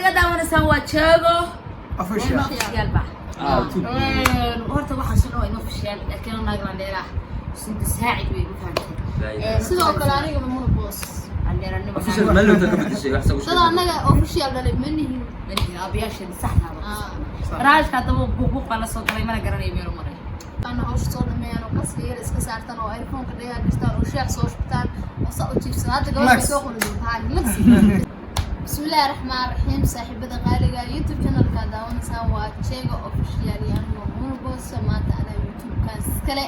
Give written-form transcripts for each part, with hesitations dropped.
naga daawanaysan waa Jago official yalba horta waxa soo inoo official laakiin anaga la dheeraa sinta saacid way u fahamtay sidoo kale aniga ma boos عندنا official ما له تكمل شيء احسن شيء طلع انا official ده مني ابياش صحنا راج كاتبو بوق على صوت لي ما قراني ميرو مره انا هوش soo dhameeyaan oo kasiyay iska saartan oo iPhone ka dhiga gastaan oo sheekh soo shubtaan oo soo jiifsan hada gabadha soo qulin haan laxi bismillaahir rahmaanir rahiim saaxiibada qaaliga YouTube channel ka daawanaysan waa Jago official yani oo boos maanta ana YouTube kaas kale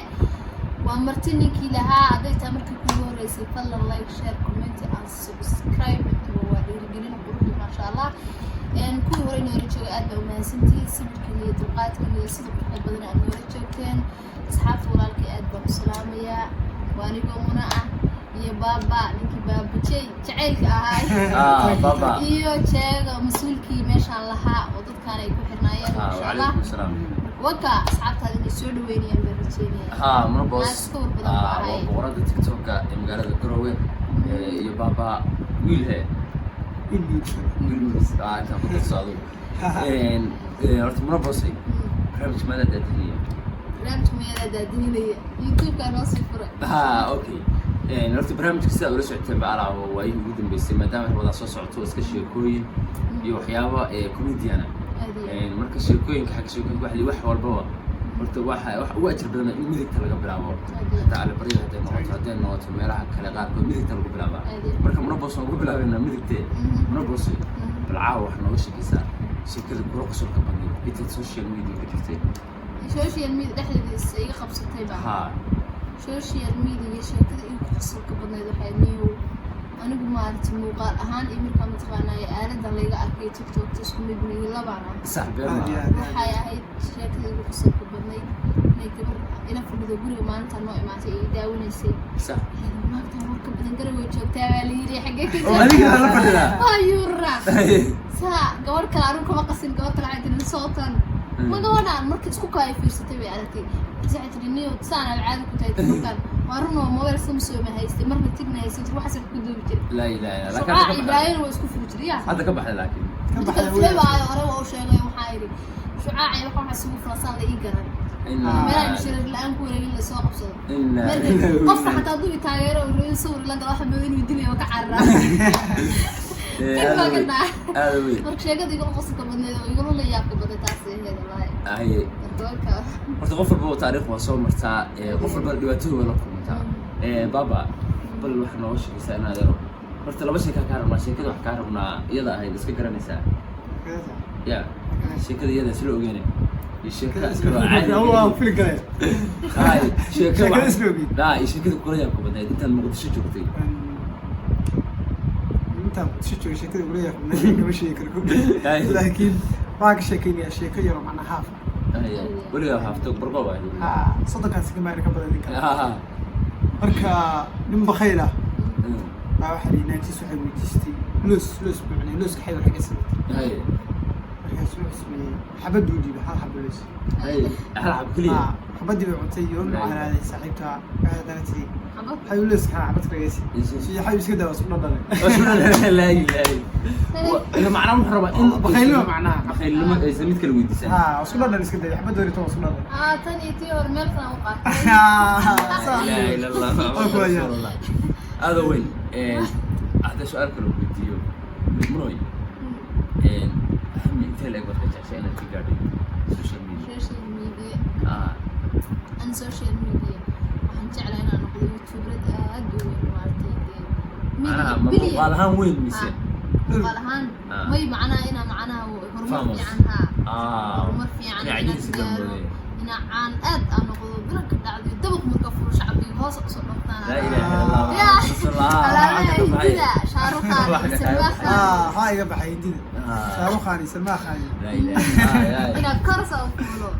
waa martinkii lahaa aday taa markii ku horeysay fadlan like share comment and subscribe to waa dhiirigelin quruxda ma sha Allah ku horeyna rajay aad baa umahadsantii sidoo dulqaadkii sidoo kale badan aan wada joogteen asxaabta walaalkay aad baan u salaamayaa waanigo muna ah iyo baba ninkii baba jaceylka ahaa baba iyo Jago mas'uulkii meeshaan lahaa oo dadkaan ay ku xirnaayeen ma sha Allah waka asxaabtaada inay soo dhaweynayaan baan rajeynaya mana boos boqorada TikTok-ka ee magaalada Garowe iyo baba wiilhe wiil ka ku socdo horta mana boosay barnaamij mada daadinaya YouTube-ka noo sii furay okay horta barnaamijka sida ula socotay bacala waa ugu dambeysay maadaama wada soo socoto iska sheekooyin iyo waxyaabo comedian marka sheekooyinka xaq sheekooyinka wax walba horta waxa ugu ajir badan in midigta laga bilaabo hatta ala bariyada hadday noqoto meelaha kale qaar oo midigta lagu bilaabo marka Munabos ugu bilaabayna midigta Munabos balcaa wax nooga shaqeysa sheekada kula qosol ka badnay inta social media ka jirtay social media dhexdeeda iga qabsatay baa social media sheekada igu qosol ka badnay waxay niyo anigu ma aragti muuqaal ahaan imirka mataqaanay aalada laga arkay TikTok isku mid mid labana sax been waxay ahayd sheekada igu qosol ka badnay gabar ila fadhido guriga maanta noo imaatay ee daawanaysay sax maanta marka badan garowe joogtaa waa la yiri xagee ka oo adiga la fadhida ayura saa gabar kale arun kama qasin gabar kale caadi sootan ma gawadaan markii isku kay fiirsatay bay aragtay saacadiniyo saan alcaad ku tahay dadkan warno mobile Samsung ma haystay marna tigna haystay waxa ku duubi jiray la ilaaha illa ka ibrahim waa isku furi jiray hadda ka baxay laakiin ka baxay waa hore oo sheegay waxa yiri shucaaci waxa isugu falasan la ii garan meelaha shirad la'aan ku wareegin la soo qabsado qofka xataa dubi taageero oo sawir la galo waxa badan inuu dilay ka carraa marka sheegada igu qosol ka badneed oo igu la yaab ka baday taas ee aye horta qof walba taariikh waa soo martaa qof walba dhibaatooyin wala kulmata baba bal wax noo sheegaysaa inaad horta laba sheeka ka rabnaa sheekada wax ka rabnaa iyada ahayd iska garanaysaa ya sheekada iyada isla ogeynay sheekada iska caadi waa fili galay sheekada isla ogeyn sheekada qoraya ku badneed inta Muqdisho joogtay inta Muqdisho sheekada qoraya ma sheegi karo laakiin waa ka sheekeynaya sheeko yar oo macna haaf waliga haafto barqo waa صدقات كما أنا كبر ذيك مركا من بخيلة ما واحد ينادي سحب ويتستي لوس بمعنى لوس كحيل حق اسمه هاي اسمي حبد ودي بحال حبد لوس هاي حلعب كلية حبد بعطي يوم على هذه صاحبتها هذا نتي حبد لوس كان عبد كويس في حبد كذا وصلنا ضل لا إذا معناه محرمة بخيلة معناها بخيلة ما سميت كل ويدي سنة وصلنا ضل كذا حبد دوري توصلنا تاني تيور ملكنا وقع لا إلا الله هذا وين هذا سؤال كله فيديو منوي أهم مثال أقول لك عشان أنت قاعد سوشيال ميديا أنا سوشيال ميديا وحنجعل أنا نقول يوتيوب أدو أنا قالها وين مثال قالها ما معنا هنا معنا هرمون في عنها هرمون في عنها هنا عن أنا نقول بلك دعوة دبق مكفور شعبي هوس صرفتنا لا إله إلا الله على كذا شاروخان سلمان هاي قبل حيدي شاروخان سلمان خان لا إله إلى كرسة وكله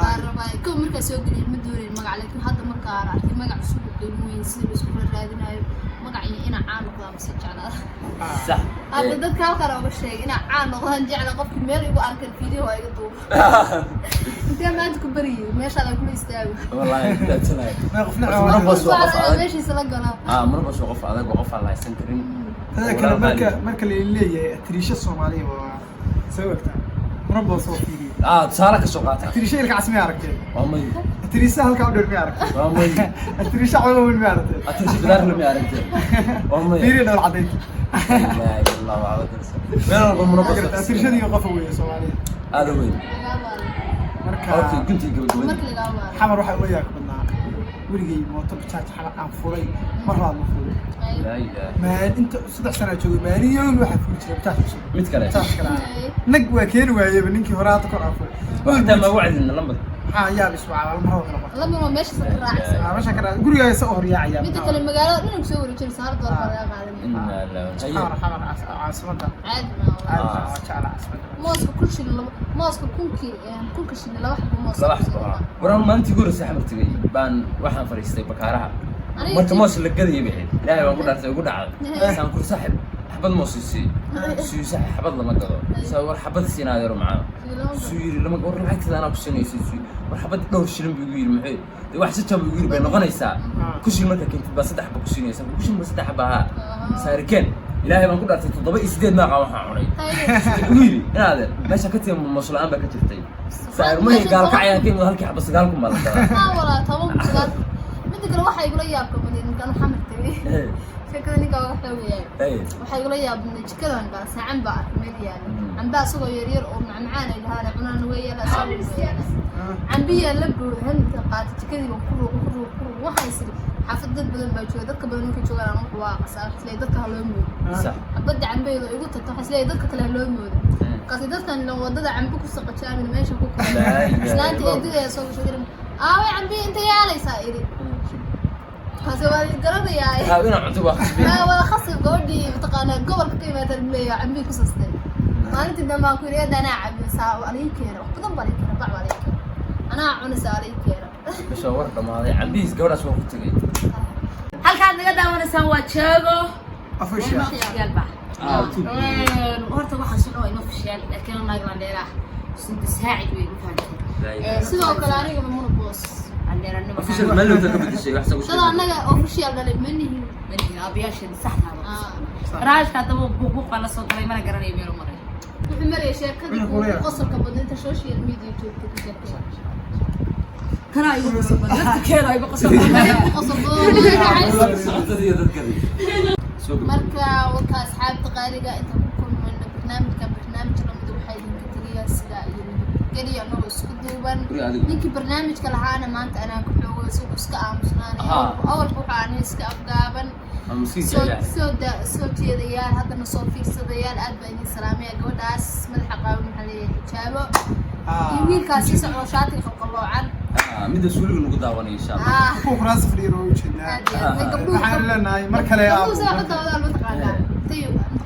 قارباي كم مركز سوق المدوري المقع لكن هذا مقع رأتي مقع سوق الموين سير سوق الرادين هاي مقعي أنا عانق لا مسج على صح هذا ده كان قرأ بالشيء أنا عانق هنجعل قف ميل يبغى أركن فيديو هاي يطوف أنت ما عندك بري ما شاء الله كل يستوي والله لا تلاقي ما قفنا مربص وقف ليش يسلقنا مربص وقف على الله يسنترين هذا كلام مركا اللي تريشة الصومالية وسويتها مربى صوفيه تصارك السوقات تريشة لك عسمي عركتين وامي تريشة هلك عبد المعركة وامي تريشة عمو من المعركة تريشة دار لم يعرفت وامي فيري لو العديد لا اله الا الله وعلى وين انا مربى تريشة دي وقفوية صومالية هذا وين مركا كنت قبل حمر روح وياك بدنا ورقي موتور بتاعت حلقة عن فوري مرة مفروض لا اله ما انت 6 سنة جوي مالي يوم واحد في بتاعت متكلم نقوى كين ويا بنينكي هراتك ورافو وقتها ما وعد ان لمبه يا بسوا المرة لما ماشي راعي ماشي كذا قولي يا سؤال يا عيال ميت كل المقالات منك سوي رجل صار دور قاعد إنا لا حمر عاصمتها عاد ما شاء الله عاصمتها ماسك كل شيء ماسك كل شيء لا واحد ماسك صلاح وران ما انت قول سحب تجي بان waxaan fariistay bakaaraha marka moos la gadiyo bixin ilaahay waan ku dhaartay ugu dhacay saan ku saaxib xabad moos si saaxib xabad lama gado soo war xabad siinaayo macaan soo yiri lama war lacagta ana ku sinaysid war xabad dhowr shilin buu yiri maxay wax si tab yiri bay noqonaysaa ku shil marka kinti ba saddex ba ku sinaysan ku shil saddex baa saarikeen ilaahay baan ku dhaartay 7 iyo 8 maaqa waxaan cunay wiili inaad meesha ka tiim mas'uulaan ba ka jirtay saar ma gaal ka ayaan keen halkii xabad sagaal ku malada wala toban sagaal mid kale waxa igula yaabka badan kan Maxamed tiri shakada ninka waxa weeyay waxa igula yaabnay jikadan baa saacan baa meeliyaan amba asoo yar oo macmacaan ay dhahaan cunaan weeyala soo ambiya la buuhan qaad jikadii ku waxa isri xafad dad badan baa jooga dadka badan ka joogaan wax waa qasaar isla dadka loo moodo sax abada cambeedo igu tagto waxa isla dadka kale loo moodo kaasi dadkan wadada cambe ku saqajaan meesha ku kala islaanta eedada soo sheegay way cambe inta yaalaysa iri kaasi waa garanayaa ina cunto wax wala khasab gabadhii taqaana gobolka ka yimaada leeyahay cambe ku sastay maalintii dambaan ku yiri ana cambe saa aniga keena wax badan bari kara baa wali ana cuna saaray keena bisha war dhamaaday cambiis gabadhaas waa ku tagay halkaad naga daawanaysaan waa jaago official horta waxaan oo inoo official laakiin naaglan dheeraah sinta saacid weyn fahanteen sidoo kale aniga ma boos عندنا official ما له تكبد الشيء احسن وش ترى انا official قال مني ابياشن صح هذا راج كاتب بوق على صوت ما انا قراني ميرو مره محمد يا شيخ كذا قصر كبد انت سوشيال ميديا يوتيوب ترى يقول قصر كذا يبقى قصر marka waka asxaabta qaaliga inta ku kulmayna barnaamijka lamid waxay idinka sida kaliya noo isku duuban ninkii barnaamijka lahaana maanta anaa ku xoogo iska aamusnaanay awal waxaan iska afgaaban soo jeedayaan haddana soo fiirsadayaan aad baa idin salaamaya gabadhaas madaxa qaawan maxaa leeyahay xijaabo iyo wiilkaas si socdo shaati qalqaloocan mid suuliga lagu daawanay insha Allah ku raas fadhiyo oo jeednaa waxaan leenahay mar kale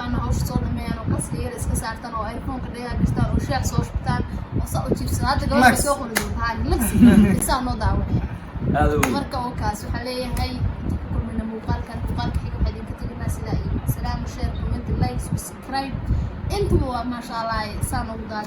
أنا هوش صور ميان وقصير إسكسارتنا وآيفون كده كستان وشاح صور شبتان وصار تجيب هذا قبل سوق اللي هاي لكس إنسان نضع وحيا هذا هو مركب وكاس وحليه هاي كل من مقال كان مقال كحيل وحدين كتير الناس لا سلام وشير كومنت لايك سبسكرايب أنتم ما شاء الله إنسان نضع